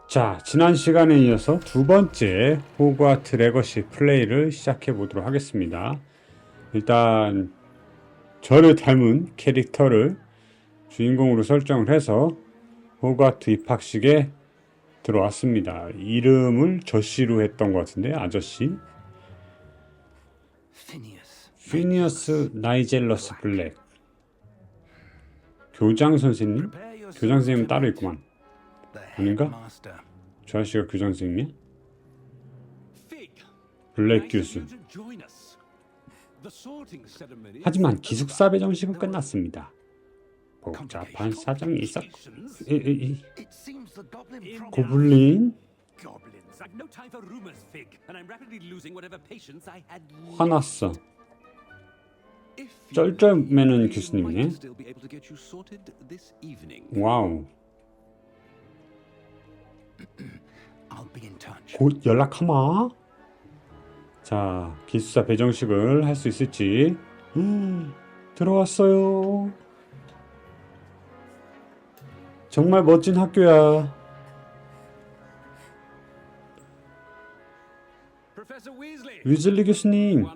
자, 지난 시간에 이어서 두 번째 호그와트 레거시 플레이를 시작해 보도록 하겠습니다. 일단 저를 닮은 캐릭터를 주인공으로 설정을 해서 호그와트 입학식에 들어왔습니다. 이름을 저씨로 했던 것 같은데, 아저씨. 피니어스 나이젤러스 블랙. 교장 선생님? 교장 선생님은 따로 있구만. 아닌가? 저 아저씨가 교장 선생님이야? 블랙 교수. 하지만 기숙사 배정식은 끝났습니다. 복잡한 사정이 있었고 고블린 화났어. 쩔쩔매는 교수님이네. 와우. 곧 연락하마. 자, 기숙사 배정식을 할 수 있을지. 들어왔어요. 정말 멋진 학교야. 위즐리 교수님.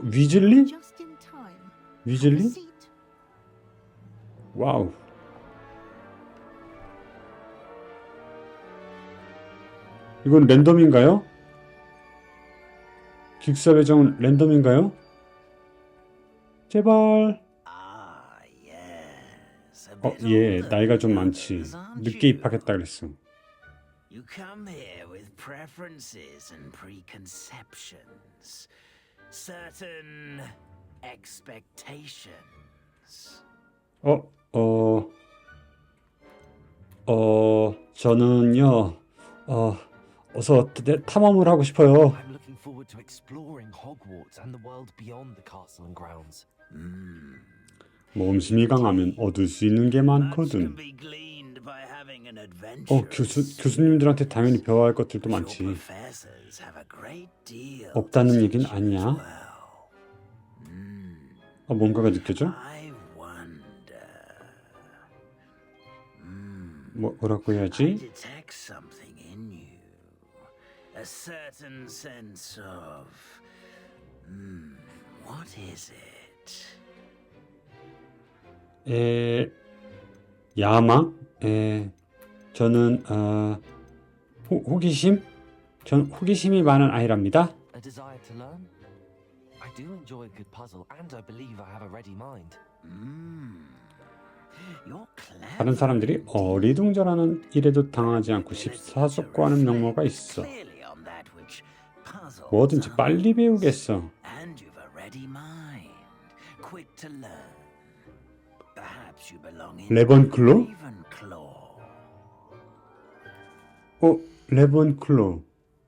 위즐리? 위즐리? 와우. 이건 랜덤인가요? 기숙사 배정은 랜덤인가요? 제발. 예, 나이가 좀 많지. 늦게 입학했다 그랬어. You come here with preferences and preconceptions, certain expectations. 저는요, 어서 탐험을 하고 싶어요. I'm looking forward to exploring Hogwarts and the world beyond the castle and grounds. 모험심이 강하면 얻을 수 있는 게 많거든. 교수님들한테 당연히 배워야 할 것들도 많지. 없다는 얘기는 아니야. 뭔가가 느껴져? 뭐라고 해야지? 야망? 저는 호기심? 전 호기심이 많은 아이랍니다. A desire to learn? I do enjoy a good puzzle and I believe I have a ready mind. 다른 사람들이 어리둥절하는 일에도 당하지 않고 십사숙고하는 명모가 있어. 뭐든지 빨리 배우겠어. 레번클로? 레번클로.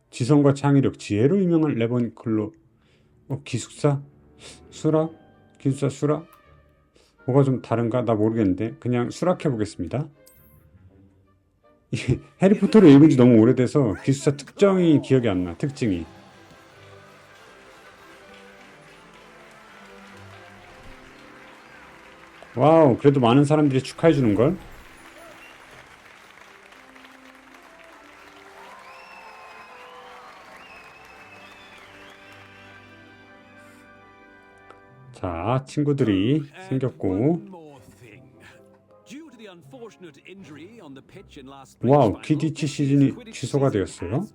지성과 창의력, 지혜로 유명한 레번클로. 기숙사? 수락? 기숙사 수락? 뭐가 좀 다른가? 나 모르겠는데 그냥 수락해 보겠습니다. 해리포터를 읽은 지 너무 오래돼서 기숙사 특정이 기억이 안 나. 특징이. 와우, 그래도 많은 사람들이 축하해 주는걸? 자, 친구들이 생겼고. 와우, 퀴디치 시즌이 취소가 되었어요.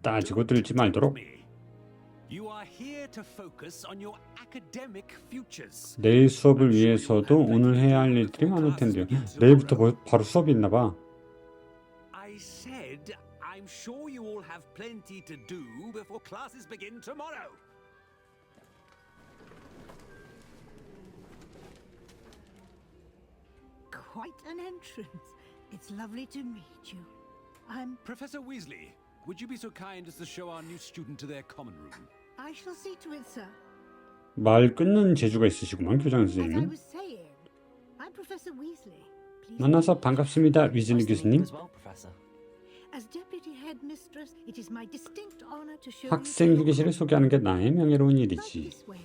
따지고 들지 말도록. 내일 수업을 위해서도 오늘 해야 할 일들이 많을 텐데요. 내일부터 바로 수업이 있나 봐. I'm sure you all have plenty to do before classes begin tomorrow. Quite an entrance. It's lovely to meet you. I'm Professor Weasley. Would you be so kind as to show our new student to their common room? I shall see to it, sir. 말 끊는 재주가 있으시구만, 교장 As I 선생님. was saying, I'm Professor Weasley. Please 만나서 반갑습니다, 위즐리 교수님. As well, Professor. As deputy headmistress, it is my distinct honor to show 학생 you 휴게실을 소개하는 게 나의 명예로운 Right 일이지. this way.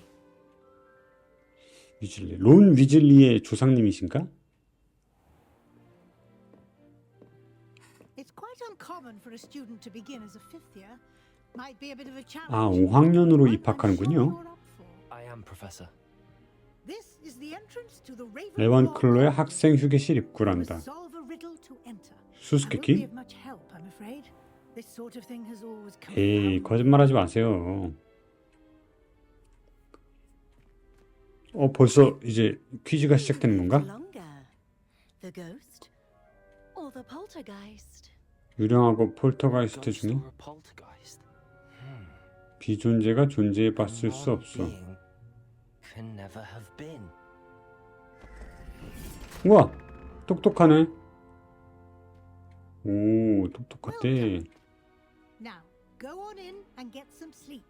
위즐리, 론 위즐리의 조상님이신가? It's quite uncommon for a student to begin as a fifth year. Might be a bit of a challenge. 아, 5학년으로 but I'm sure 입학하는군요. you're up for. I am, Professor. This is the entrance to the 레번클로의 학생 휴게실 입구란다. Solve a riddle to enter. I won't be 수수께끼? of much help, I'm afraid. This sort of thing has always come 에이, down. 거짓말하지 마세요. 벌써 이제 퀴즈가 시작되는 건가? Longer. The ghost or the poltergeist? 유령하고 폴터가이스트 Ghost 중에 or a poltergeist? 비존재가 존재해 봤을 수 없어. Non-being can never have been. 우와, 똑똑하네. 오, 똑똑하대. Now, go on in and get some sleep.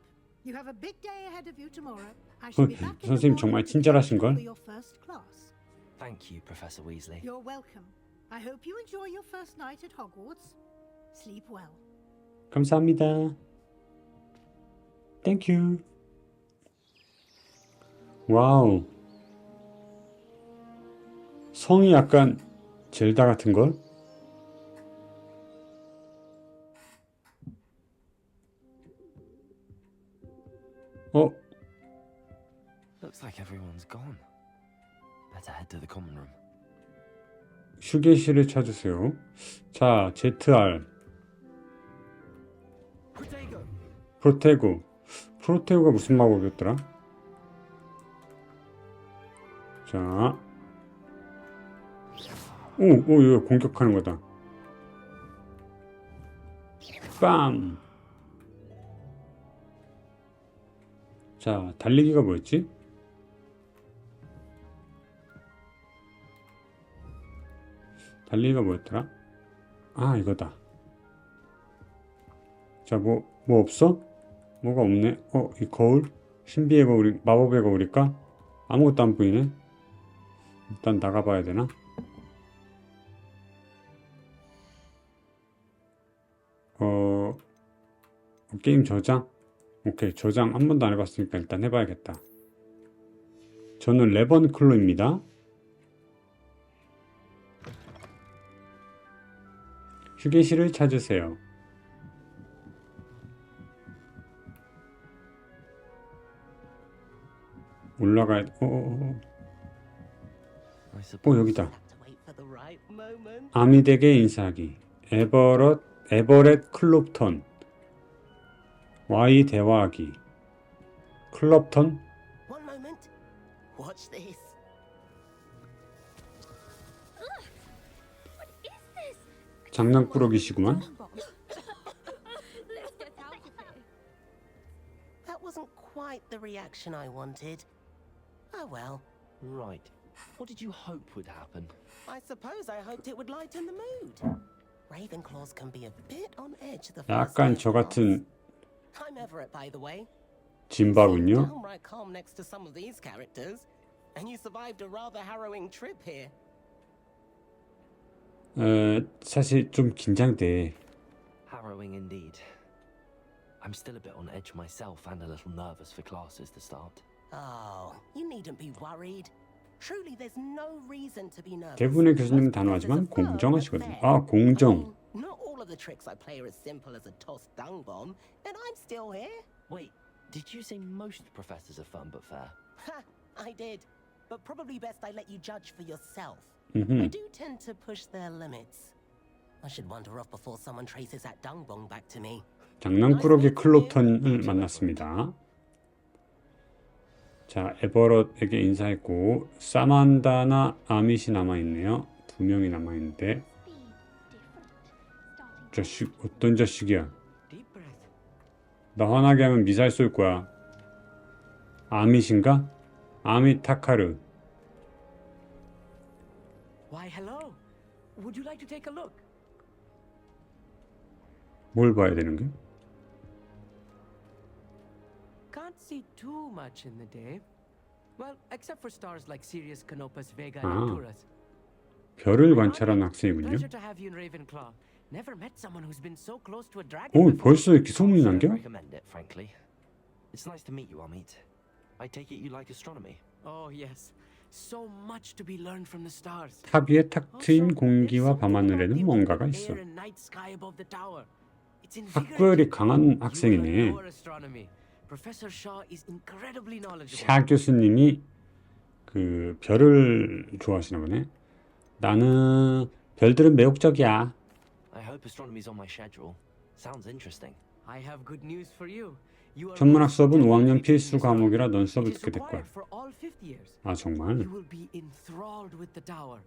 You have a big day ahead of you tomorrow. I shall be back in the 선생님 morning 정말 to 친절하신 get you 걸. for your first class. Thank you, Professor Weasley. You're welcome. I hope you enjoy your first night at Hogwarts. Sleep well. 감사합니다. 땡큐. 와우. 성이 약간 젤다 같은 걸? Looks like everyone's gone. Better head to the common room. 휴게실을 찾으세요. 자, ZR. 프로테고. 프로테고가 무슨 마법이었더라? 자. 이거 공격하는 거다. 빰! 자, 달리기가 뭐였지? 달리기가 뭐였더라? 아, 이거다. 자, 뭐 없어? 뭐가 없네? 이 거울? 신비의 거울이, 마법의 거울일까? 아무것도 안 보이네? 일단 나가봐야 되나? 게임 저장? 오케이, 저장 한 번도 안 해봤으니까 일단 해봐야겠다. 저는 레번클로입니다. 휴게실을 찾으세요. 올라가야 돼. I suppose 여기다. Have to wait for the right moment. 아미덱에 인사하기. 에버렛 클롭턴. Y 대화하기. 클럽턴? One moment. Watch this. 장난꾸러기시구만. That wasn't quite the reaction I wanted. Oh well. Right. What did you hope would happen? I suppose I hoped it would lighten the mood. Ravenclaws can be a bit on edge the first 약간 day 저 of 같은 class. I'm Everett, by the way. 짐바군요. Downright calm next to some of these characters, and you survived a rather harrowing trip here. 사실 좀 긴장돼. Harrowing indeed. I'm still a bit on edge myself and a little nervous for classes to start. Oh, you needn't be worried. Truly, there's no reason to be nervous. 대부분의 교수님은 단호하지만 공정하시거든요. 아, 공정. Not all of the tricks I play are as simple as a tossed dung bomb, and I'm still here. Wait, did you say most professors are fun but fair? Ha! I did, but probably best I let you judge for yourself. 음흠. I do tend to push their limits. I should wander off before someone traces that dung bomb back to me. 장난꾸러기 클롭턴을 만났습니다. 자, 에버럿에게 인사했고 사만다나 아밋이 남아있네요. 2명이 남아있는데 자식, 어떤 자식이야? Deep breath. 나 화나게 하면 미사일 쏠 거야. 아밋인가? 아밋 타카르. Why, hello. Would you like to take a look? 뭘 봐야 되는 거야? Can't see too much in the day. Well, except for stars like Sirius, Canopus, Vega, Ah. and Arcturus. 별을 관찰하는 학생이군요. Pleasure to have you in Ravenclaw. Never met someone who's been so close to a dragon 오, before. 벌써 이렇게 소문이 I 난겨? recommend it, frankly. It's nice to meet you, Amit. I take it you like astronomy. Oh yes, so much to be learned from the stars. 탑 위에 탁 Also, 트인 there's 공기와 something about 밤하늘에는 the 뭔가가 open 있어. air and night sky above the tower. It's 학구열이 invigorating. 강한 You 학생이네. adore astronomy. Professor Shaw is incredibly knowledgeable. 샤 교수님이 그 별을 좋아하시나 보네. 나는 별들은 매혹적이야. I hope astronomy's on my schedule. Sounds interesting. I have good news for you. You are 천문학 수업은 definitely 5학년 taking 필수 astronomy. 과목이라 넌 It 수업을 is 듣게 될 거야. required for all fifth years. 아 정말? You will be enthralled with the tower.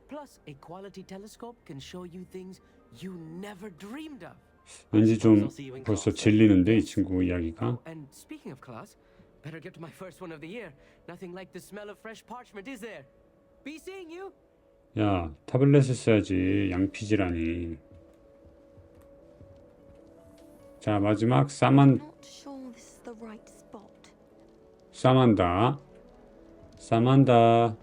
Plus, a quality telescope can show you things you never dreamed of. 왠지 좀 벌써 질리는데 이 친구 이야기가. And speaking of class, better get to my first one of the year. Nothing like the smell of fresh parchment, is there? Be seeing you. 야 타블렛을 써야지. 양피지라니. 자 마지막 Not sure this is the right spot. 사만다. 사만다.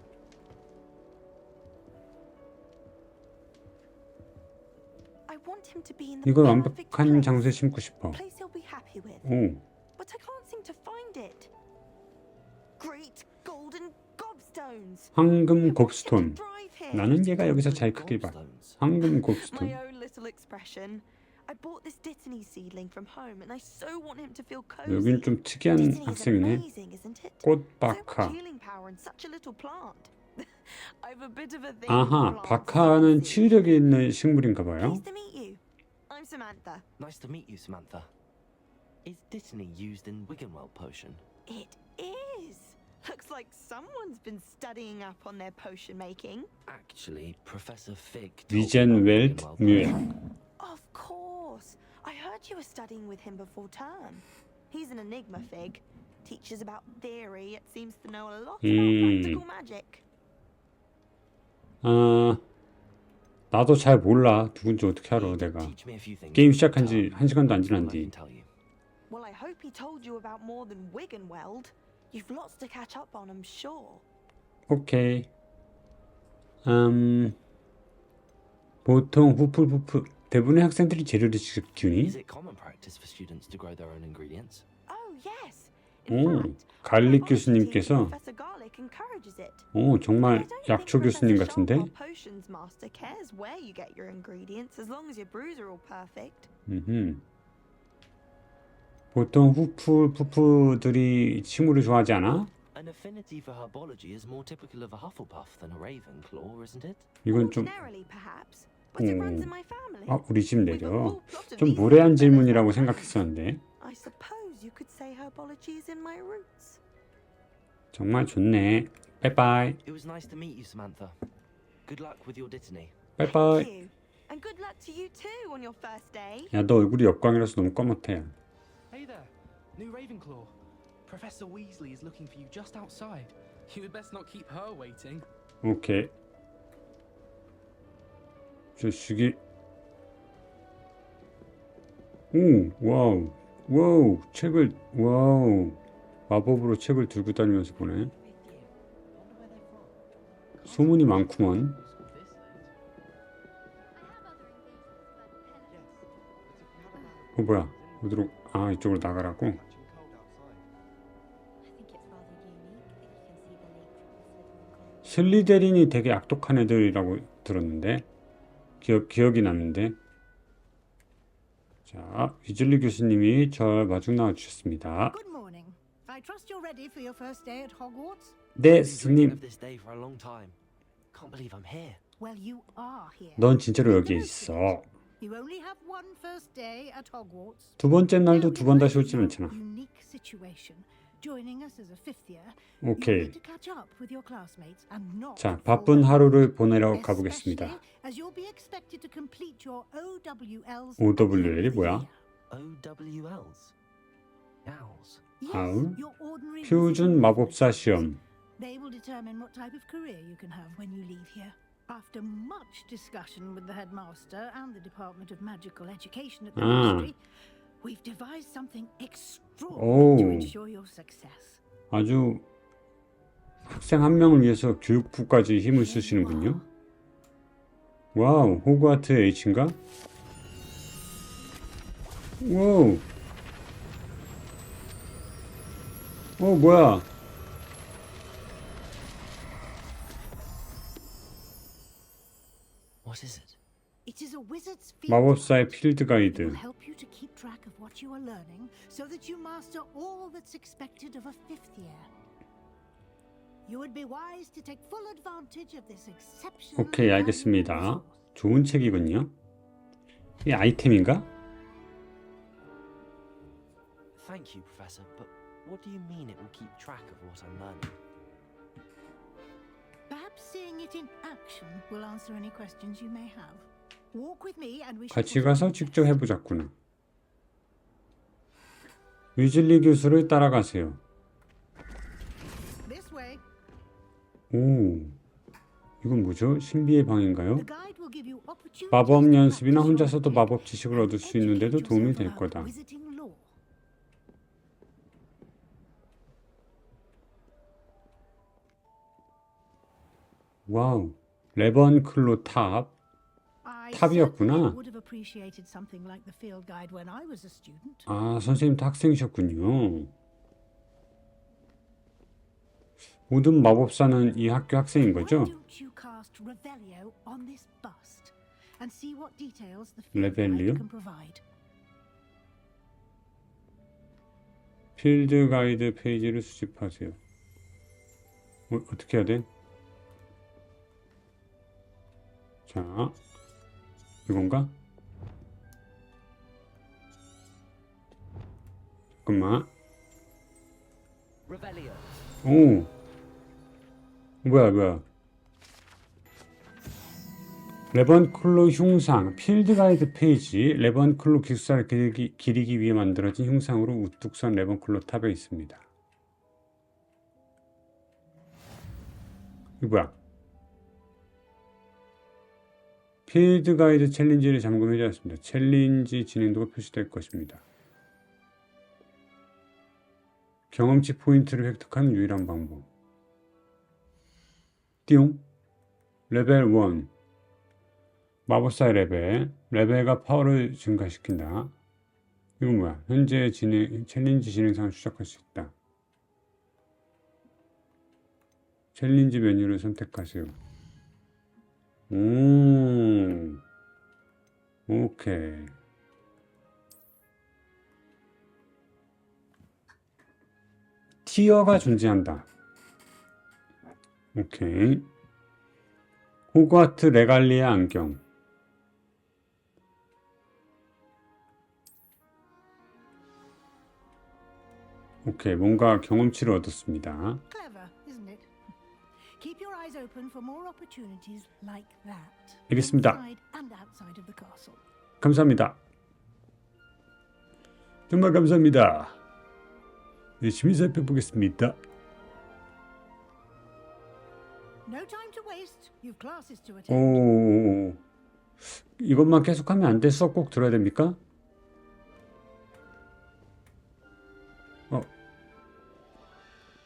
I want him to be in the 이걸 perfect 완벽한 place. 장소에 심고 싶어. Place he'll be happy with. 오. But I can't seem to find it. Great golden gobstones. 황금 I want him 곱스톤. to thrive here. 나는 얘가 여기서 잘 크길 봐. Gobstones. 황금 My 곱스톤. own little expression. I bought this Dittany seedling from home, and I so want him to feel cozy. 여긴 좀 특이한 Dittany is 학생이네. amazing, isn't it? So 꽃박하. much healing power in such a little plant. I've a bit of a thing 아하, for plants, 박하는 as you can see. 치유력이 있는 식물인가 봐요. Pleased to meet you. I'm Samantha. Nice to meet you, Samantha. Is Dittany used in Wiggenweld potion? It is. Looks like someone's been studying up on their potion making. Actually, Professor Fig told me about 위젠웰트 Wiggenweld 뮤에. potion. Of course. I heard you were studying with him before term. He's an enigma, Fig. Teaches about theory, it seems to know a lot about practical magic. 아, 나도 잘 몰라. 누군지 어떻게 알아, He did 내가. teach me a few things 게임 about 시작한 지 term. 1시간도 안 That's all I 지났는데. can tell you. Well, I hope he told you about more than Wiggenweld. You've lots to catch up on, I'm sure. 오케이. 보통 후플 대부분의 학생들이 재료를 직접 키우니? Is it common practice for students to grow their own ingredients? Oh, yes. In 오, fact, 갈릭 our biology teacher, 교수님께서 Professor Garlic encourages it. 오, I 정말 don't 약초 think 교수님 Professor 같은데? Shaw, our potions master, cares where you get your ingredients as long as your brews are all perfect. 보통 후플들이 식물을 좋아하지 않아? An affinity for herbology is more typical of a Hufflepuff than a Ravenclaw, isn't it? 이건 좀, Ordinarily, perhaps, but it runs in my family. 아, 우리 집 We've a 내려. full plot of 좀 these 무례한 fellows 질문이라고 around. 생각했었는데. I suppose you could say herbology is in my roots. 정말 좋네. 빠이빠이. It was nice to meet you, Samantha. Good luck with your Dittany. Thank 빠이빠이. you. And good luck to you too on your first day. 야, 너 얼굴이 역광이라서 너무 까맣대. Hey there, new Ravenclaw. Professor Weasley is looking for you just outside. You had best not keep her waiting. 오케이. 자식이. 오, 와우. 와우. 책을, 와우. 마법으로 책을 들고 다니면서 보네. 소문이 많구먼. 뭐야. 어디로, 아, 이쪽으로 나가라고? I think it's rather unique that you can see the lake from the Slytherin College. 슬리데린이 되게 악독한 애들이라고 들었는데 기억이 났는데 자 위즐리 교수님이 저 마중 나와 주셨습니다. Good morning. I trust you're ready for your first day at Hogwarts. 네 I've been dreaming 스님, of this day for a long time. Can't believe I'm here. Well, you are here. 넌 진짜로 Make 여기에 the most of 있어. it. You only have one first day at Hogwarts. 두 번째 날도 Now, 두 번 in 다시 오진 light of 않잖아. your unique situation, joining us as a fifth year, 오케이. you need to catch up with your classmates and not 자 fall 바쁜 behind. 하루를 보내러 Especially 가보겠습니다. as you'll be expected to complete your OWLs. OWL이 뭐야? OWLs. Owls. Yes, 아우? your ordinary 표준 마법사 시험. They will determine what type of career you can have when you leave here. After much discussion with the headmaster and the Department of Magical Education at the ministry, we've devised something extraordinary to Oh. ensure your success. 아주 학생 한 명을 위해서 교육부까지 힘을 쓰시는군요. 와우, 호그와트 H인가? 와우. 뭐야. What is it? It is a wizard's field 마법사의 guide. 필드 It 가이드. will help you to keep track of what you are learning so that you master all that's expected of a fifth year. You would be wise to take full advantage of this exceptional. 오케이, 알겠습니다. 좋은 책이군요. 이 아이템인가? Thank you, Professor, but what do you mean it will keep track of what I'm learning? Perhaps seeing it in action will answer any questions you may have. Walk with me and we shall 같이 가서 직접 해보자꾸나. 위즐리 교수를 따라가세요. This way. 오, 이건 뭐죠? 신비의 방인가요? The guide will give you opportunities 마법 to 연습이나 practice 혼자서도 your 마법 magic 지식을 and 얻을 수 있는데도 educate 도움이 yourself 될 about 거다. wizarding lore. 와우, 레번클로 탑. I 탑이었구나. certainly would have appreciated something like the field guide when I was a student. 아, 선생님도 학생이셨군요. 모든 마법사는 이 학교 학생인 Why 거죠? don't you cast Revelio on this bust and see what details the field Revelio? guide can provide? 필드 가이드 페이지를 수집하세요. 어떻게 해야 돼? 자, 이건가? 잠깐만. Revelio. 오, 뭐야. 레번클로 흉상, 필드 가이드 페이지. 레번클로 기숙사를 기리기 위해 만들어진 흉상으로 우뚝 선 레번클로 탑에 있습니다. 이거 뭐야? 필드 가이드 챌린지를 잠금해제했습니다. 챌린지 진행도가 표시될 것입니다. 경험치 포인트를 획득하는 유일한 방법. 띠용. 레벨 1. 마법사의 레벨. 레벨과 파워를 증가시킨다. 이건 뭐야? 현재 챌린지 진행상을 추적할 수 있다. 챌린지 메뉴를 선택하세요. 오케이. 티어가 존재한다. 오케이. 호그와트 레갈리아 안경. 오케이, 뭔가 경험치를 얻었습니다. Clever, isn't it? Keep your eyes open for more opportunities like that. 알겠습니다. Inside and outside of the castle. 감사합니다. 정말 감사합니다. 열심히 살펴보겠습니다. No time to waste. You've classes to attend. 오, 이것만 계속하면 안 돼? 수업 꼭 들어야 됩니까?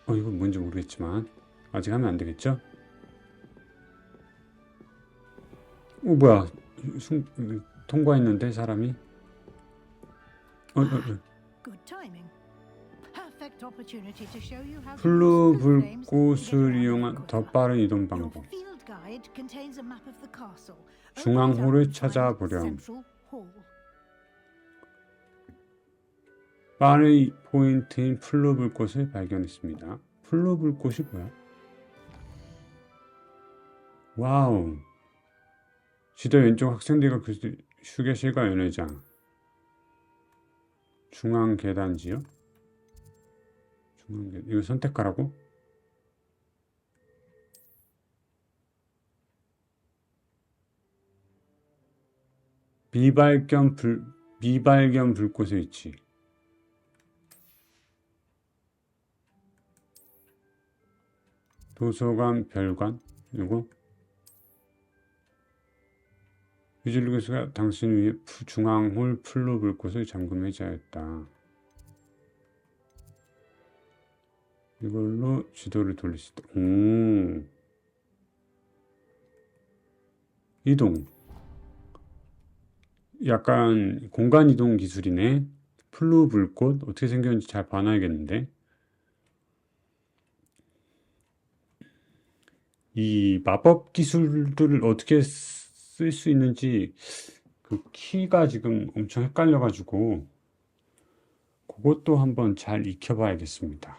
이건 뭔지 모르겠지만 아직 하면 안 되겠죠? 뭐야? 통과했는데 사람이? Good timing. Perfect opportunity to show you how to 플루 use smoke frames and 불꽃을 get around 이용한 quicker. 더 빠른 이동 Your 방법. field guide contains a map of the castle. 중앙홀을 Open it up and find 찾아보렴. Central Hall. 빠른 포인트인 플루 불꽃을 발견했습니다. 플루 불꽃이 뭐야? 와우. 지도 왼쪽 학생들과 휴게실과 연회장. 중앙 계단지요? 중앙 계단. 이거 선택하라고? 미발견 불꽃의 위치. 도서관 별관. 이거 위즐리 교수가 당신 위해 중앙홀 플루 불꽃을 잠금 해제하였다. 이걸로 지도를 돌릴 수 있다. 이동. 약간 공간 이동 기술이네. 플루 불꽃 어떻게 생겼는지 잘 봐놔야겠는데. 이 마법 기술들을 어떻게 쓸 수 있는지 그 키가 지금 엄청 헷갈려가지고 그것도 한번 잘 익혀봐야겠습니다.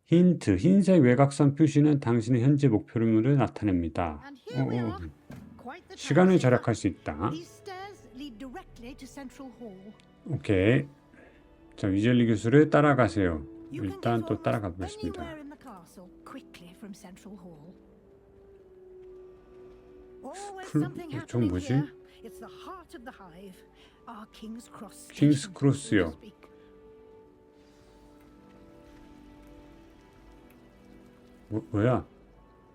힌트, 흰색 외곽선 표시는 당신의 현재 목표물을 나타냅니다. And here we are. 어. Quite the 시간을 task. 절약할 수 있다. These stairs lead directly to Central Hall. 오케이. 자, 위젤리 교수를 따라가세요. You can 일단 get 또 따라가 almost 보겠습니다. anywhere in the castle quickly from Central Hall. Always something 좀 happening 뭐지? here. It's the heart of the hive. Our King's Cross. 킹스 station, 크로스요. so to speak. 뭐야?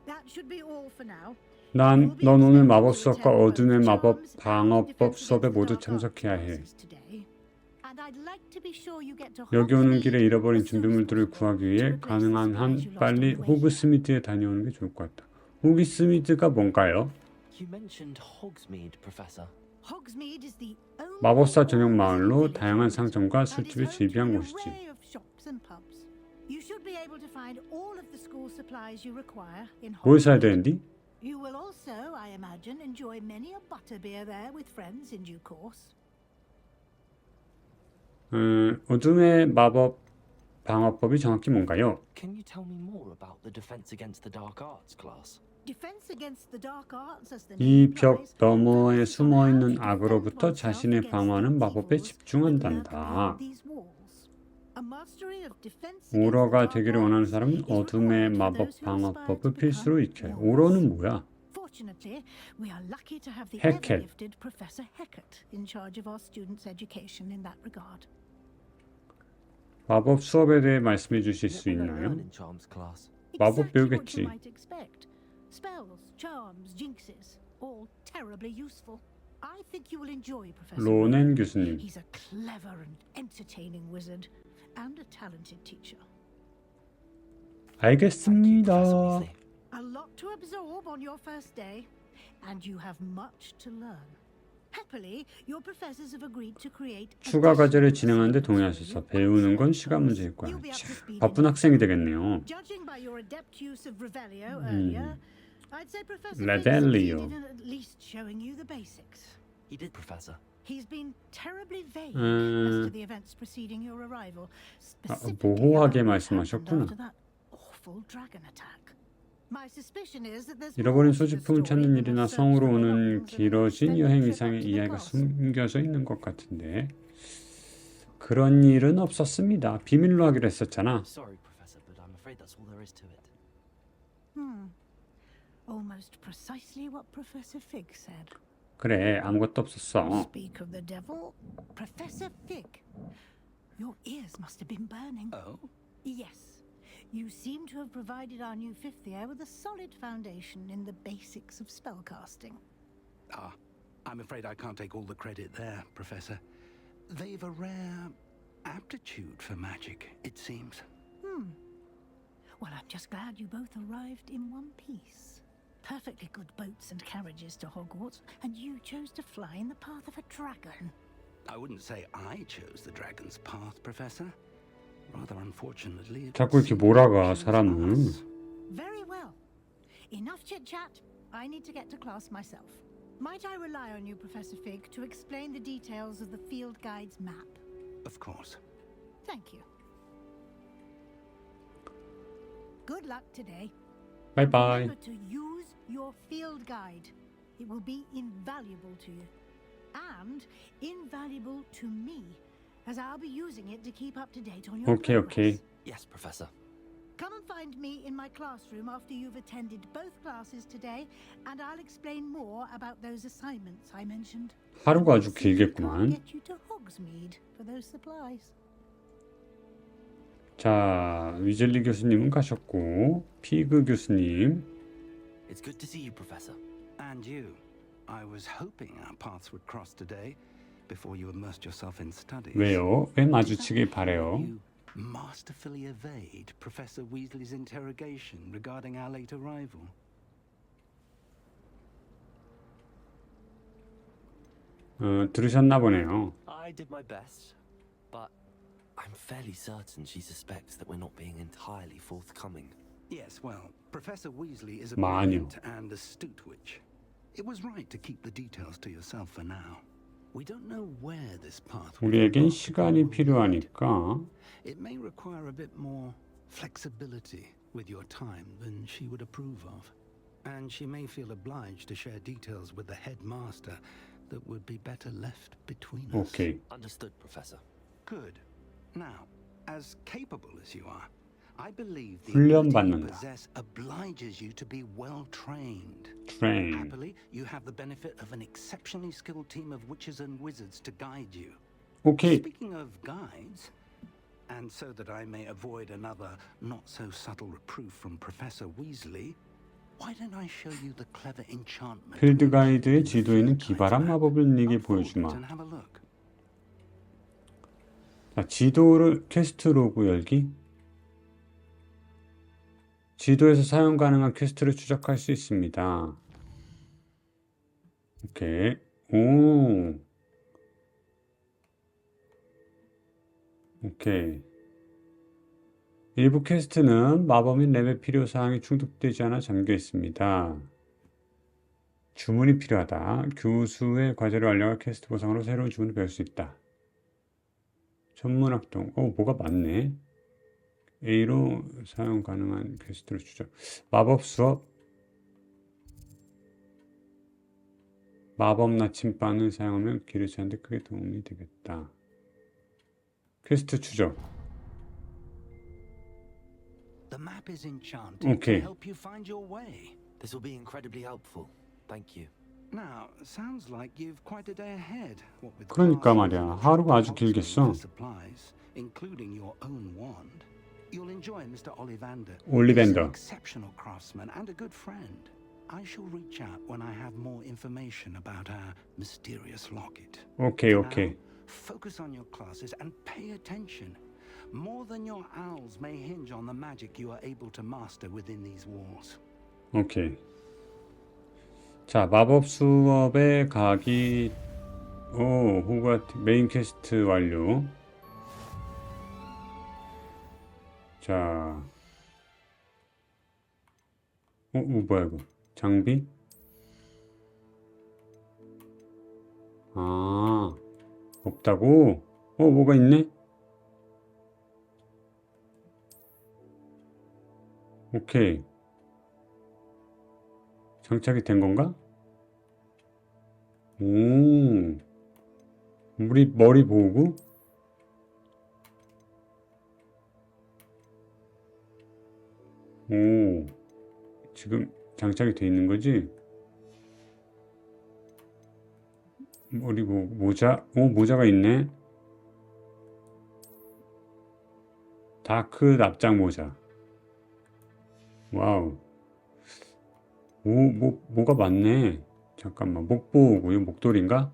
That should be all for now. 넌 오늘 마법 수업과 어둠의 마법 방어법 수업에 모두 참석해야 해. 여기 오는 길에 잃어버린 준비물들을 구하기 위해 가능한 한 빨리 호그스미드에 다녀오는 게 좋을 것 같다. 호그스미드가 뭔가요? You mentioned Hogsmeade, Professor. 마법사 전용 마을로 다양한 상점과 술집이 즐비한 곳이지. 뭘 사야 되는디? You will also, I imagine, enjoy many a butterbeer there with friends in due course. 어둠의 마법 방어법이 정확히 뭔가요? Can you tell me more about the Defense Against the Dark Arts class? Defense against the dark arts, as the 이 name 벽 implies, 너머에 focuses 숨어 on how 있는 to defend 악으로부터 oneself 자신을 against 방어하는 the 마법에 evils that lurk 집중한단다. beyond these walls. A mastery of defense against the 오러가 dark 되기를 arts 원하는 사람은 is 어둠의 required for 마법 those who aspire 방어법을 to 필수로 become 익혀요. warriors. 오러는 뭐야? Fortunately, we are lucky to have the Hecket. ever-gifted Professor Hecket in charge of our students' education in that regard. 마법 수업에 대해 말씀해 주실 수 What will I 있나요? learn in Charms class? 마법 Exactly what 배우겠지. you might expect. Spells, charms, jinxes, all terribly useful. I think you will enjoy Professor 로넨 교수님. He's a clever and entertaining wizard and a talented teacher. Thank you, Professor 알겠습니다. Weasley. A lot to absorb on your first day, and you have much to learn. Happily, your professors have agreed to create 추가 과제를 additional 진행하는데 assignments for 동의하셔서 you 배우는 건 once 시간 문제일 거야. You'll be up to speed 바쁜 in 학생이 되겠네요. Judging by your adept use of Revelio earlier, I'd say Professor Fig Revelio. succeeded in at least showing you the basics. He did, Professor. He's been terribly vague as to the events preceding your arrival. Specifically 모호하게 about what happened 말씀하셨구나. after that awful dragon attack. My suspicion is that there's 잃어버린 more to the 소지품을 story 찾는 than 일이나 a search 성으로 for 오는 belongings and an 길어진 extended 여행 trip 이상의 up to the 이야기가 castle. 숨겨져 있는 것 같은데 그런 일은 없었습니다. 비밀로 하기로 했었잖아. Sorry, Professor, but I'm afraid that's all there is to it. Almost precisely what Professor Fig said. 그래, 아무것도 없었어. Speak of the devil, Professor Fig. Your ears must have been burning. Oh? Yes. You seem to have provided our new fifth year with a solid foundation in the basics of spellcasting. Ah, I'm afraid I can't take all the credit there, Professor. They've a rare aptitude for magic, it seems. Well, I'm just glad you both arrived in one piece. Perfectly good boats and carriages to Hogwarts, and you chose to fly in the path of a dragon. I wouldn't say I chose the dragon's path, Professor. Rather unfortunately, it 자꾸 이렇게 seemed 몰아가, it chose 사람을. us. Very well. Enough chit-chat. I need to get to class myself. Might I rely on you, Professor Fig, to explain the details of the field guide's map? Of course. Thank you. Good luck today. 바이바이. Remember to use your field guide. It will be invaluable to you. And invaluable to me, as I'll be using it to keep up to date on your 오케이, progress. 오케이. Yes, Professor. Come and find me in my classroom after you've attended both classes today, and I'll explain more about those assignments I mentioned. 하루가 아주 See if I can't 길겠구만. get you to Hogsmeade for those supplies. 자, 위즐리 교수님은 가셨고 피그 교수님. It's good to see you, Professor. And you. I was hoping our paths would cross today before you immersed yourself in studies. 왜요? 왜 마주치길 바래요? You masterfully evade Professor Weasley's interrogation regarding our late arrival. 들으셨나 보네요. I did my best, but I'm fairly certain she suspects that we're not being entirely forthcoming. Yes, well, Professor Weasley is a 마녀. brilliant and astute witch. It was right to keep the details to yourself for now. We don't know where this path will 우리에겐 lead. 시간이 필요하니까 It may require a bit more flexibility with your time than she would approve of. And she may feel obliged to share details with the headmaster that would be better left between us. 오케이. Understood, Professor. Good. Now, as capable as you are, I believe the 훈련 ability you 받는다. possess obliges you to be well trained. 트레인. Happily, you have the benefit of an exceptionally skilled team of witches and wizards to guide you. 오케이. Speaking of guides, and so that I may avoid another not-so-subtle reproof from Professor Weasley, why don't I show you the clever enchantment? 필드 가이드의 지도에 있는 기발한 마법을 네게 보여주마. And have a look. 자, 지도를 퀘스트 로그 열기. 지도에서 사용 가능한 퀘스트를 추적할 수 있습니다. 오케이. 오. 오케이. 일부 퀘스트는 마법 및 랩의 필요사항이 충족되지 않아 잠겨 있습니다. 주문이 필요하다. 교수의 과제를 완료할 퀘스트 보상으로 새로운 주문을 배울 수 있다. 전문학동. 뭐가 많네. A로 사용 가능한 퀘스트를 추적. 마법수업. 마법 나침반을 사용하면 길을 찾는 데 크게 도움이 되겠다. 퀘스트 추적. The map is enchanted Okay. to help you find your way. This will be incredibly helpful. Thank you. Now, sounds like you've quite a day ahead. What with 그러니까 classes 말이야. and 하루가 아주 boxing 길겠어. for supplies, including your own wand. You'll enjoy Mr. Ollivander. 올리밴더. He's an exceptional craftsman and a good friend. I shall reach out when I have more information about our mysterious locket. 오케이, For 오케이. now, focus on your classes and pay attention. More than your owls may hinge on the magic you are able to master within these walls. 오케이. 자, 마법 수업에 가기. 호그와트 메인 퀘스트 완료. 자. 뭐야 이거? 장비? 없다고? 뭐가 있네? 오케이. 장착이 된 건가? 우리 머리 보호구? 지금 장착이 돼 있는 거지? 머리 보호구, 모자? 모자가 있네? 다크 납작 모자. 와우. 뭐가 많네. 잠깐만. 목 보호구. 이거 목도리인가?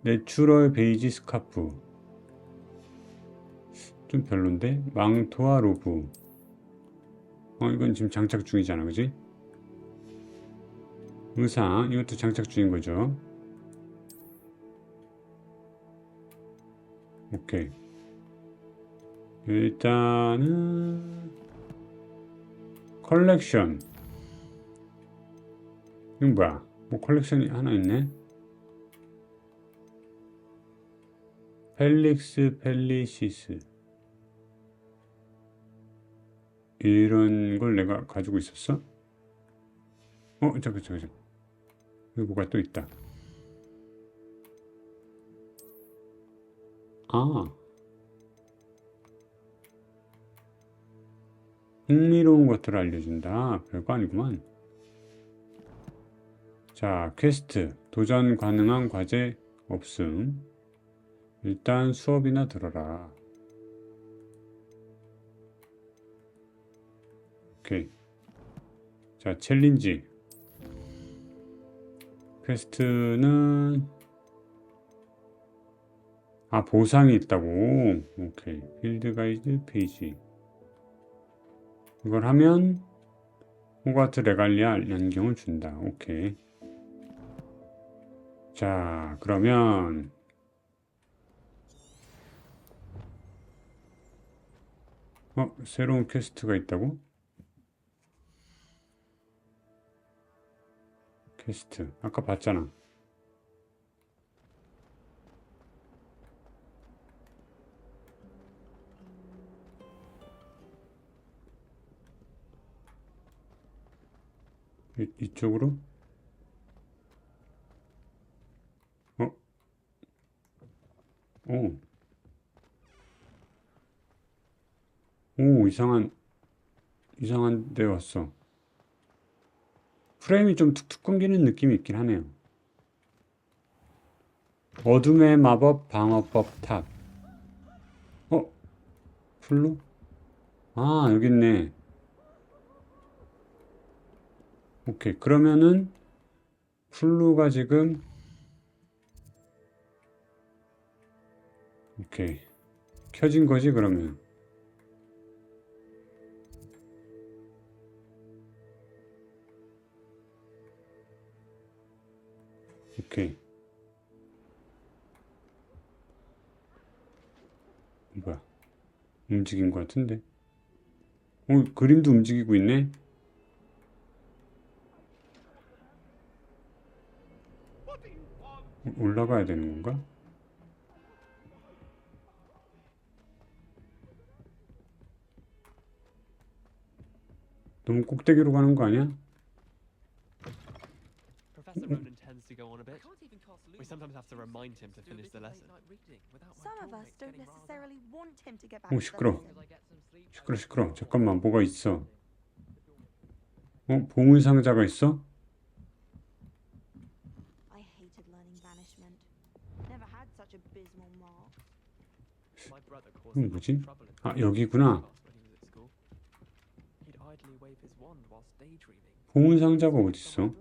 내추럴 베이지 스카프. 좀 별론데? 망토와 로브. 이건 지금 장착 중이잖아. 그지? 의상. 이것도 장착 중인 거죠. 오케이. 일단은 컬렉션. 이건 뭐야? 컬렉션이 하나 있네. 펠릭스 펠리시스. 이런 걸 내가 가지고 있었어? 잠깐. 여기 뭐가 또 있다. 흥미로운 것들을 알려준다. 별거 아니구만. 자, 퀘스트. 도전 가능한 과제 없음. 일단 수업이나 들어라. 오케이. 자, 챌린지. 퀘스트는 보상이 있다고. 오케이. 필드 가이드 페이지. 이걸 하면 호그와트 레갈리아 안경을 준다. 오케이. 자, 그러면 새로운 퀘스트가 있다고? 퀘스트 아까 봤잖아. 이쪽으로? 오, 이상한 데 왔어. 프레임이 좀 툭툭 끊기는 느낌이 있긴 하네요. 어둠의 마법 방어법 탑. 플루? 아, 여기 있네. 오케이. 그러면은 플루가 지금 오케이. 켜진 거지, 그러면. 오케이. 뭐야? 움직인 것 같은데? 그림도 움직이고 있네? 올라가야 되는 건가? 너무 꼭대기로 가는 거 아니야? Professor Ronan tends to go on a bit. We sometimes have to remind him to finish the lesson. Some of us don't necessarily want him to get back 오, to the 시끄러. lesson. 시끄러. 잠깐만, 뭐가 있어? 보물 상자가 있어? I hated learning banishment. Never had such abysmal marks. My brother caused 뭐지? trouble in 아, 여기구나. class when he was at school. He'd idly wave his wand whilst daydreaming. 보물 상자가 어디 있어?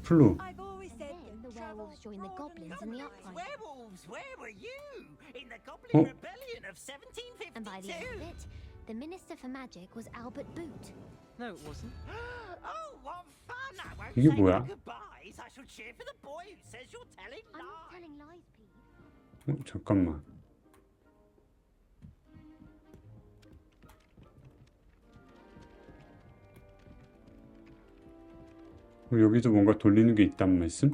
플루. I've always said Then the werewolves joined the goblins in the uprising. Werewolves, where were you? In the Goblin Oh. Rebellion of 1752? And by the end of it, the Minister for Magic was Albert Boot. No, it wasn't. Oh, what fun! I won't 이게 say 뭐야? my goodbyes. I shall cheer for the boy who says you're telling I'm not lies. telling lies, Pete. 잠깐만. 여기도 뭔가 돌리는 게 있단 말씀?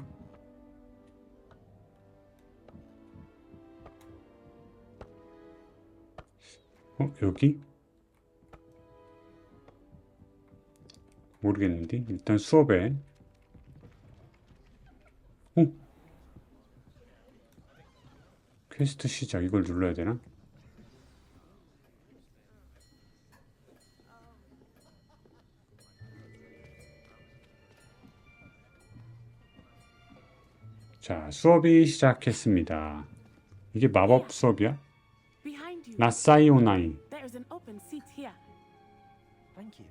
여기? 모르겠는데 일단 수업에 퀘스트 시작 이걸 눌러야 되나? 자, 수업이 시작했습니다. 이게 마법 수업이야? behind you. 나사이오나이. There is an open seat here. Thank you.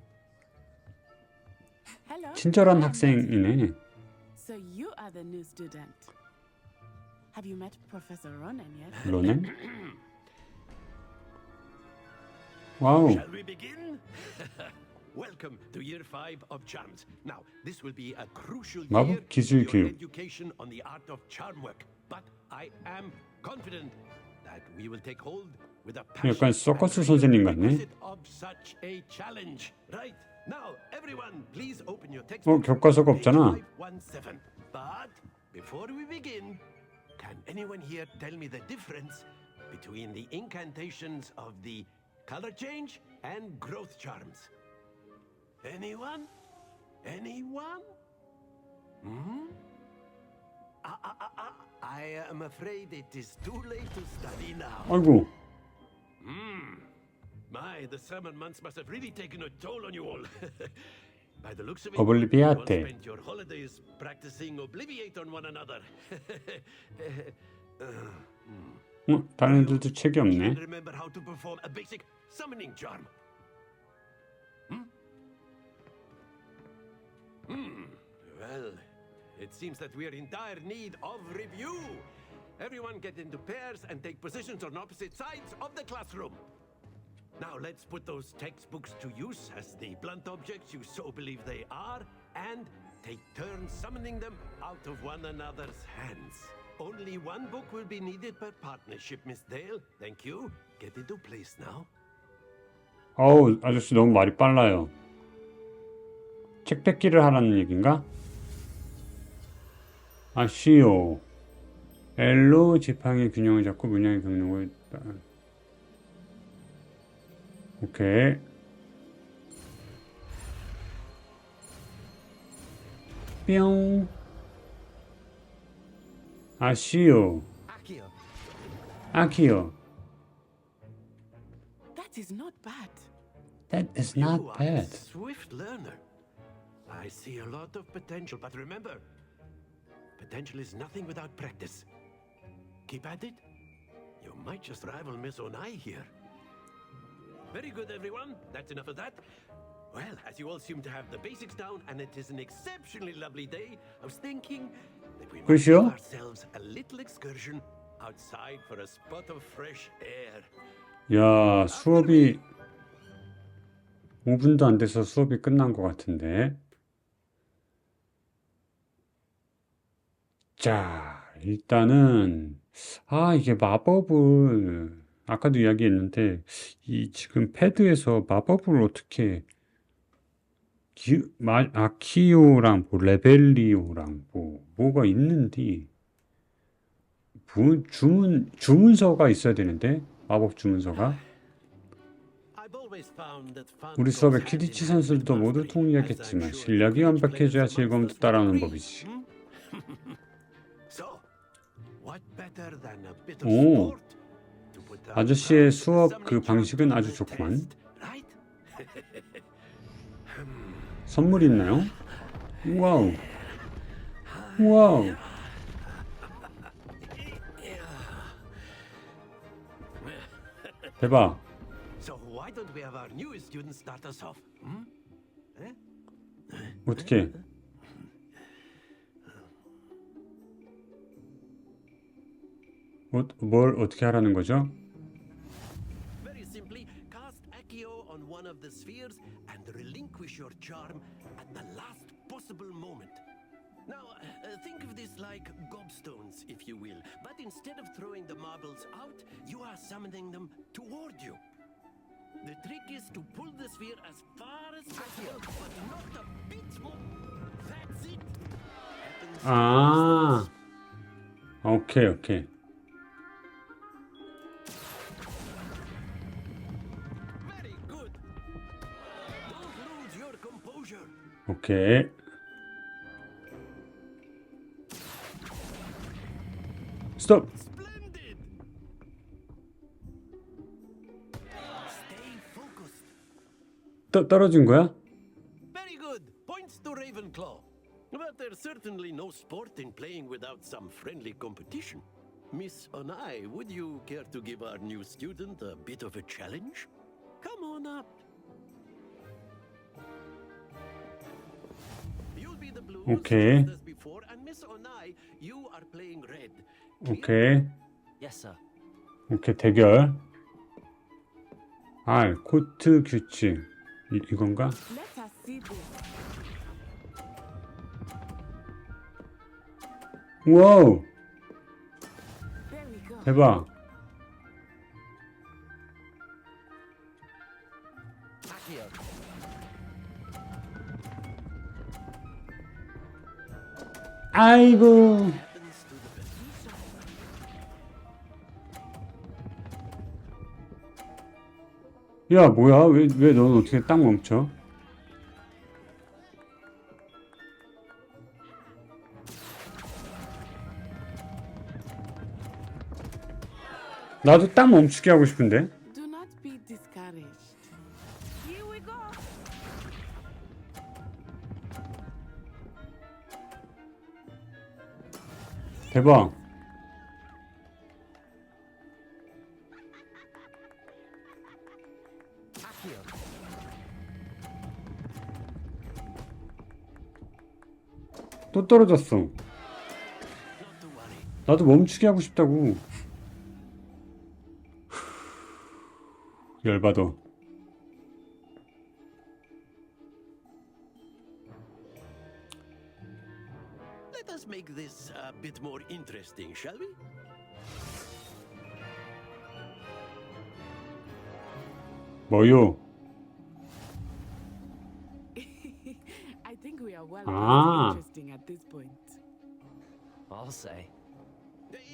Hello. 친절한 I'm 학생이네. So you are the new student. Have you met Professor Ronan yet? 로넨? 와우. Shall we begin? Welcome to year 5 of charms. Now, this will be a crucial 마법 year 기술 for your 교육. education on the art of charm work. But I am confident that we will take hold with a passion 약간 서커스 and 선생님 같네. requisite of such a challenge. Right. Now, everyone, please open your textbook. 교과서가 없잖아. Page 517. But before we begin, can anyone here tell me the difference between the incantations of the color change and growth charms? Anyone? Anyone? Hmm? I am afraid it is too late to study now. 아이고. My, the summer months must have really taken a toll on you all. By the looks of it, you all 올리비아테. spent your holidays practicing Obliviate on one another. 다른 애들도 책이 없네. Remember how to perform a basic summoning charm? Well, it seems that we are in dire need of review. Everyone get into pairs and take positions on opposite sides of the classroom. Now let's put those textbooks to use as the blunt objects you so believe they are, and take turns summoning them out of one another's hands. Only one book will be needed per partnership, Miss Dale. Thank you. Get into place now. 어우, 아저씨 너무 말이 빨라요. 책 뺏기를 하라는 얘긴가? 아쉬요. L로 지팡이 균형을 잡고 문양의 경력을 오케이. 뿅. 아쉬요. 아키요. That is not bad. That is You not are a bad. swift learner. I see a lot of potential, but remember, potential is nothing without practice. Keep at it. You might just rival Miss Onai here. Very good, everyone. That's enough of that. Well, as you all seem to have the basics down, and it is an exceptionally lovely day, I was thinking that we might 그렇죠? give ourselves a little excursion outside for a spot of fresh air. 야, 수업이 5분도 안 돼서 수업이 끝난 것 같은데. 자, 일단은 이게 마법을 아까도 이야기했는데 이 지금 패드에서 마법을 어떻게 아키오랑 레벨리오랑 뭐가 있는지 주문서가 있어야 되는데 마법 주문서가 우리 수업의 퀴디치 선수들도 모두 통일하겠지만 실력이 완벽해져야 즐거움도 따라오는 법이지. 오, 아저씨의 수업 그 방식은 아주 좋구만. 선물이 있나요? 와우. 와우. 대박. 어떻게? 뭘 어떻게 하라는 거죠? Very simply, cast Accio on one of the spheres and relinquish your charm at the last possible moment. Now, think of this like gobstones, if you will. But instead of throwing the marbles out, you are summoning them toward you. The trick is to pull the sphere as far as possible, but not a bit more. That's it. 아, 오케이, 오케이. Very good. Don't lose your composure. 오케이. 스톱. Splendid. Stay focused. 떨어진 거야? Very good. Points to Ravenclaw. But there's certainly no sport in playing without some friendly competition. Miss Onai, would you care to give our new student a bit of a challenge? Come on up. You'll be the blue Okay. as before, and Miss Onai, you are playing red. 오케이. Yes, sir. 오케이, 대결. R, 코트 규칙. 이건가? Let us see this. 와우. There we go. 대박. Accio. 아이고. 야, 뭐야? 왜 너는 어떻게 딱 멈춰? 나도 딱 멈추게 하고 싶은데. Do not be discouraged. Here we go. 대박. Accio. 또 떨어졌어. 나도 멈추게 하고 싶다고. 열받아. Let us make this a bit more interesting, shall we? 뭐요? I think we are well Ah. interesting at this point. I'll say.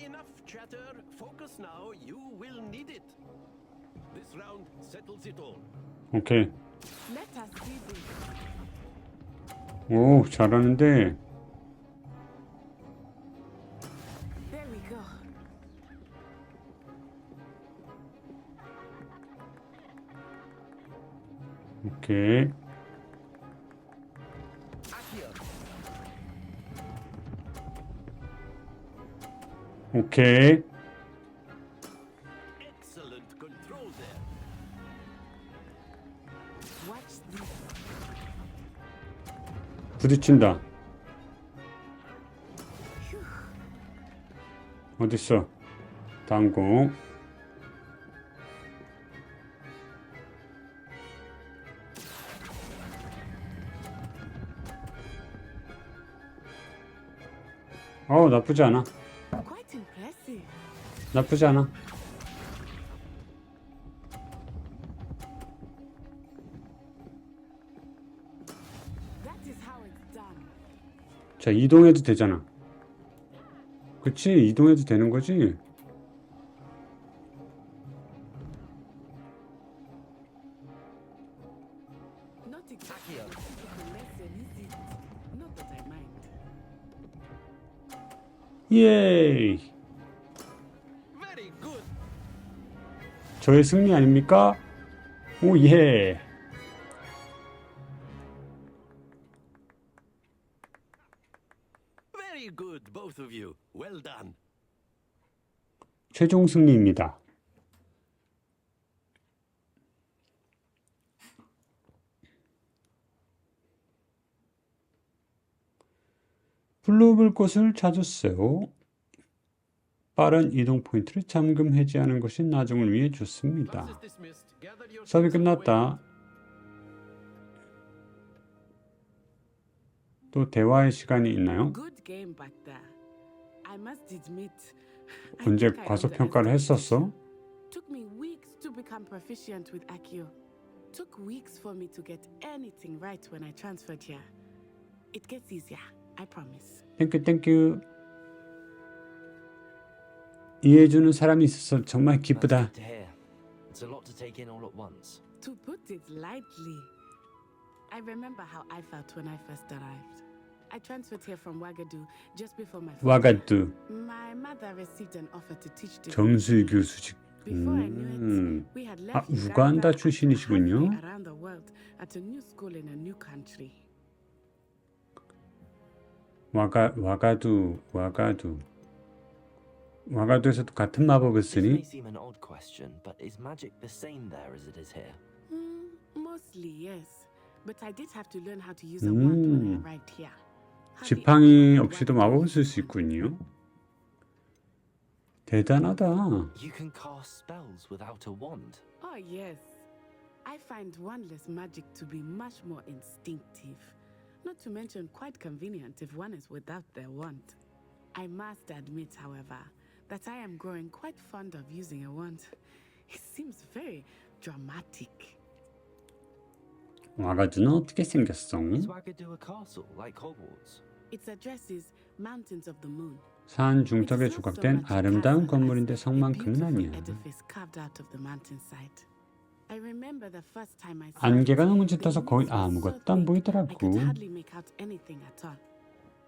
Enough chatter. Focus now. You will need it. This round settles it all. 오케이. Let us see this. 오, 잘하는데. There we go. 오케이. 오케이. Excellent control there. Watch this. 부딪힌다. 어딨어? 다음 공. 나쁘지 않아. Quite impressive. 나쁘지 않아. That is how it's done. 자, 이동해도 되잖아. 그치? 이동해도 되는 거지? Not exactly a typical lesson, is it? Not that I mind. 예이! Very good. 저의 승리 아닙니까? 오, 예! Very good, both of you. Well done. 최종 승리입니다. 불러볼 곳을 찾았어요. 빠른 이동 포인트를 잠금 해제하는 것이 나중을 위해 좋습니다. 수업이 끝났다. 또 대화의 시간이 있나요? Good game back there. I must admit. I 언제 think I 과소평가를 했었어? Took me weeks to become proficient with Accio. Took weeks for me to get anything right when I transferred here. It gets easier, I promise. 땡큐. 이해해주는 사람이 있어서 정말 기쁘다. That's good to hear. It's a lot to take in all at once. To put it lightly, I remember how I felt when I first arrived. I transferred here from Ouagadougou just before my 와가두. My mother received an offer to teach the 정수교 수직. Before I knew it, we had left 우간다 Uganda 출신이시군요. and halfway around the world at a new school in a new country. 와가두에서도 같은 마법을 This may 쓰니? seem an odd question, but is magic the same there as it is here? Mostly, yes. But I did have to learn how to use a wand when I arrived here. 지팡이 없이도 마법을 쓸 수 있군요. 대단하다. You can cast spells without a wand. Oh, yes. I find wandless magic to be much more instinctive. Not to mention quite convenient if one is without their wand. I must admit, however, that I am growing quite fond of using a wand. It seems very dramatic. 와가두는 어떻게 생겼어? Is Ouagadougou a castle like Hogwarts? Its address is Mountains of the Moon. 산 중턱에 조각된 아름다운 건물인데 성만큼은 아니야. Edifice carved out of the mountainside. I remember the first time I saw 안개가 it, 너무 the 짙어서 거의 walls were 아무것도 so 안 thick, I 보이더라고. could hardly make out anything at all.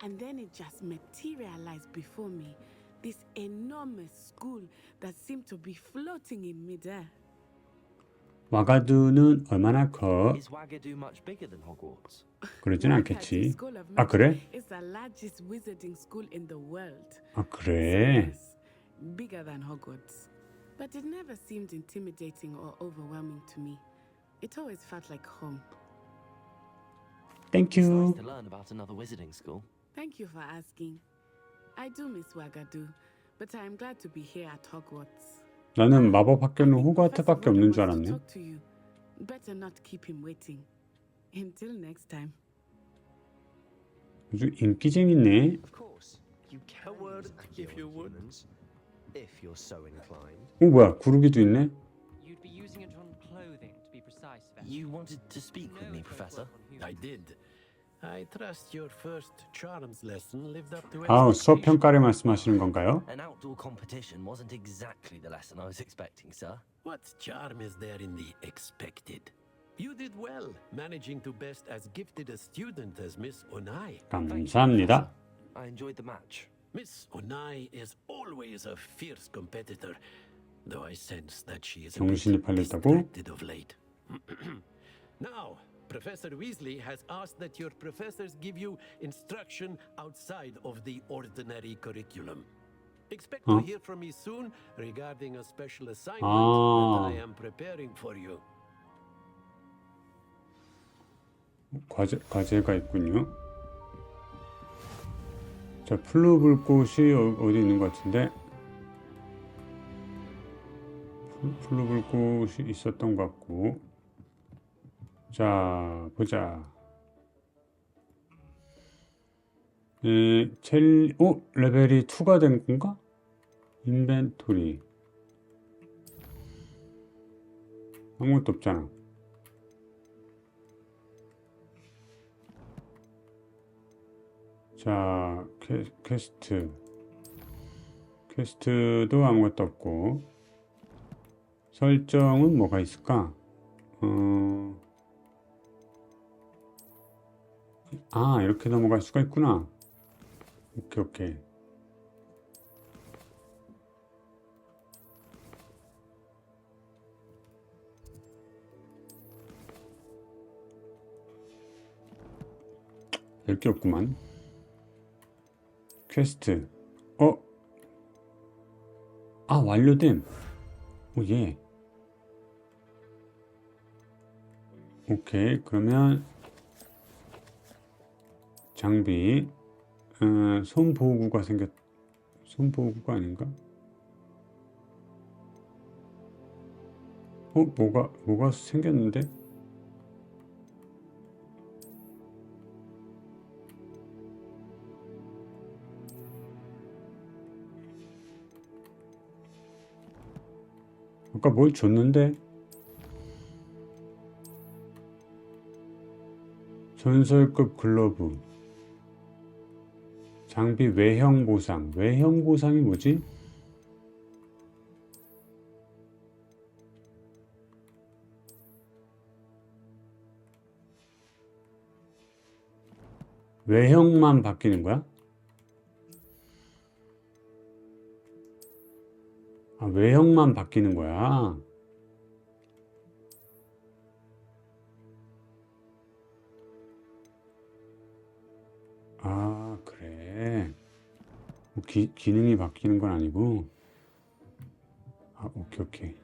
And then it just materialized before me. This enormous school that seemed to be floating in midair. 와가두는 얼마나 커? Is Ouagadougou much bigger than Hogwarts? 그러진 Ouagadougou 않겠지. School of 아, 그래? Magic is the largest wizarding school in the world. 아, 그래? Yes, bigger than Hogwarts. But it never seemed intimidating or overwhelming to me. It always felt like home. It's nice 땡큐. to learn about another wizarding school. Thank you for asking. I do miss Ouagadougou, but I am glad to be here at Hogwarts. 나는 마법 학교는 호그와트밖에 없는 줄 알았네. Talk to you. Better not keep him waiting. Until next time. 아주 인기쟁이네. Of course. word if you would. If you're so inclined. 뭐야, 구르기도 있네? You'd be using it on clothing, to be precise. You wanted to speak with me, Professor? I did. I trust your first charms lesson lived up to 수업 expectation. 평가를 말씀하시는 건가요? An outdoor competition wasn't exactly the lesson I was expecting, sir. What charm is there in the expected? You did well, managing to best as gifted a student as Miss Onai. 감사합니다. I enjoyed the match. Miss Onai is always a fierce competitor, though I sense that she is a 정신이 bit 팔렸다고? distracted of late. Now, Professor Weasley has asked that your professors give you instruction outside of the ordinary curriculum. Expect to hear from me soon regarding a special assignment that I am preparing for you. 과제가 있군요. 자, 플루불꽃이 어디 있는 것 같은데? 플루불꽃이 있었던 것 같고. 자, 보자. 레벨이 2가 된 건가? 인벤토리. 아무것도 없잖아. 자, 퀘스트도 아무것도 없고. 설정은 뭐가 있을까? 이렇게 넘어갈 수가 있구나. 오케이. 될 게 없구만. 퀘스트. 완료됨. 예. 오케이. 그러면 장비. 손보호구가 손보호구가 아닌가? 뭐가 생겼는데? 아까 뭘 줬는데? 전설급 글러브. 장비 외형 보상. 외형 보상이 뭐지? 외형만 바뀌는 거야? 외형만 바뀌는 거야. 그래. 기능이 바뀌는 건 아니고. 오케이.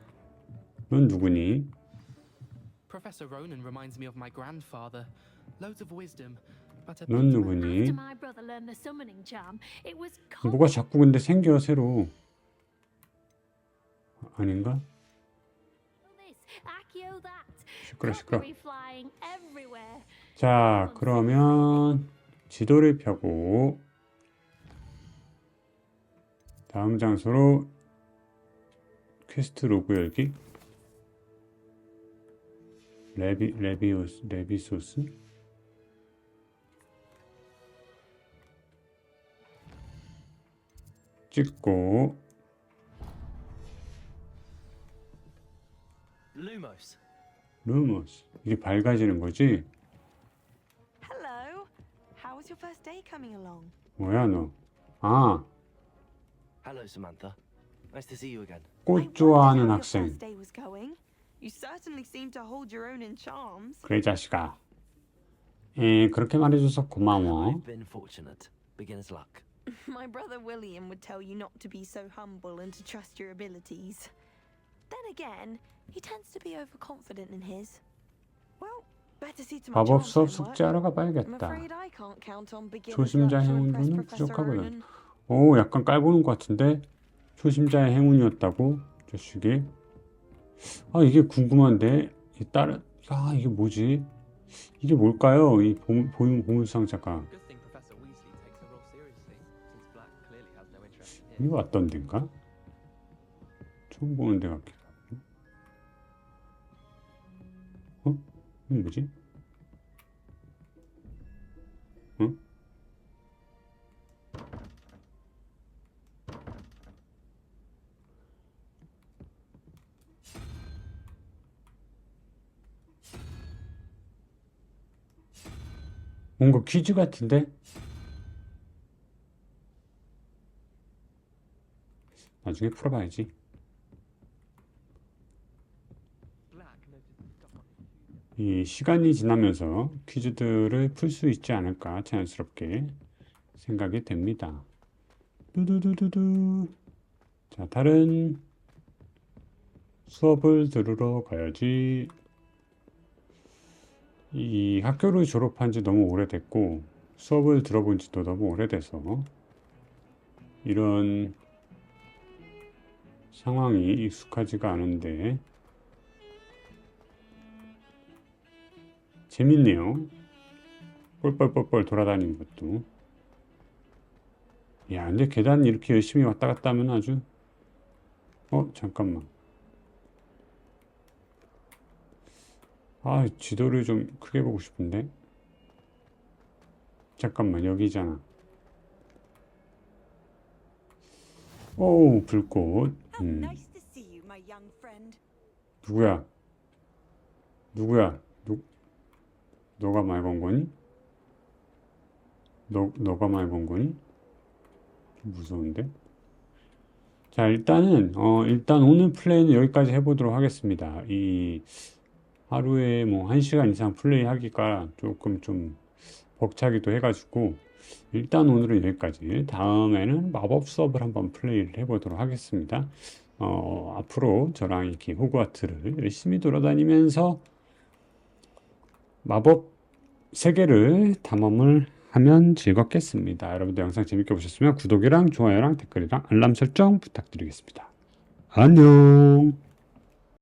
넌 누구니? Professor Ronan reminds me of my grandfather. Loads of wisdom, but a 넌 누구니? After my brother learned the summoning charm, it was 뭐가 자꾸 근데 생겨 새로. 아닌가? 시끄러. 자, 그러면 지도를 펴고 다음 장소로 퀘스트 로그 열기. 레비소스. 찍고 루모스. 이게 밝아지는 거지? Hello. How was your first day coming along? 뭐야 너? Hello, Samantha. Nice to see you again. 꽃 좋아하는 How your 학생. first day was going? You certainly seem to hold your own in charms. 그래 자식아. 그렇게 말해줘서 고마워. I've been fortunate. Beginner's luck. My brother William would tell you not to be so humble and to trust your abilities. Then again, he tends to be overconfident in his. Well, better see to my charms 마법수업 homework. 숙제하러 I'm 가봐야겠다. afraid I can't count on beginner's 초심자 luck to impress 행운으로는 Professor 부족하거든. Ronan. 약간 깔보는 것 같은데? 초심자의 행운이었다고? 자식이. 이게 궁금한데? 이게 뭐지? 이게 뭘까요? 이 보물상자가. Good thing Professor Weasley takes her role seriously, since Black clearly has no interest in 이게 him. 왔던 데인가? 처음 보는 데 같기도 하고. 이게 뭐지? 응? 뭔가 퀴즈 같은데? 나중에 풀어봐야지. 이 시간이 지나면서 퀴즈들을 풀 수 있지 않을까 자연스럽게 생각이 됩니다. 두두두두두. 자, 다른 수업을 들으러 가야지. 이 학교를 졸업한 지 너무 오래됐고 수업을 들어본 지도 너무 오래돼서 이런 상황이 익숙하지가 않은데 재밌네요. 뻘뻘뻘뻘 돌아다니는 것도. 야, 근데 계단 이렇게 열심히 왔다 갔다 하면 아주 잠깐만. 아, 지도를 좀 크게 보고 싶은데. 잠깐만, 여기잖아. 오, 불꽃. 누구야? 너가 말 건 거니? 너가 말 건 거니? 좀 무서운데? 자, 일단 오늘 플레이는 여기까지 해보도록 하겠습니다. 이 하루에 뭐 1시간 이상 플레이 하기가 조금 좀 벅차기도 해가지고 일단 오늘은 여기까지. 다음에는 마법 수업을 한번 플레이를 해보도록 하겠습니다. 앞으로 저랑 이렇게 호그와트를 열심히 돌아다니면서 마법 세계를 탐험을 하면 즐겁겠습니다. 여러분들 영상 재밌게 보셨으면 구독이랑 좋아요랑 댓글이랑 알람 설정 부탁드리겠습니다. 안녕.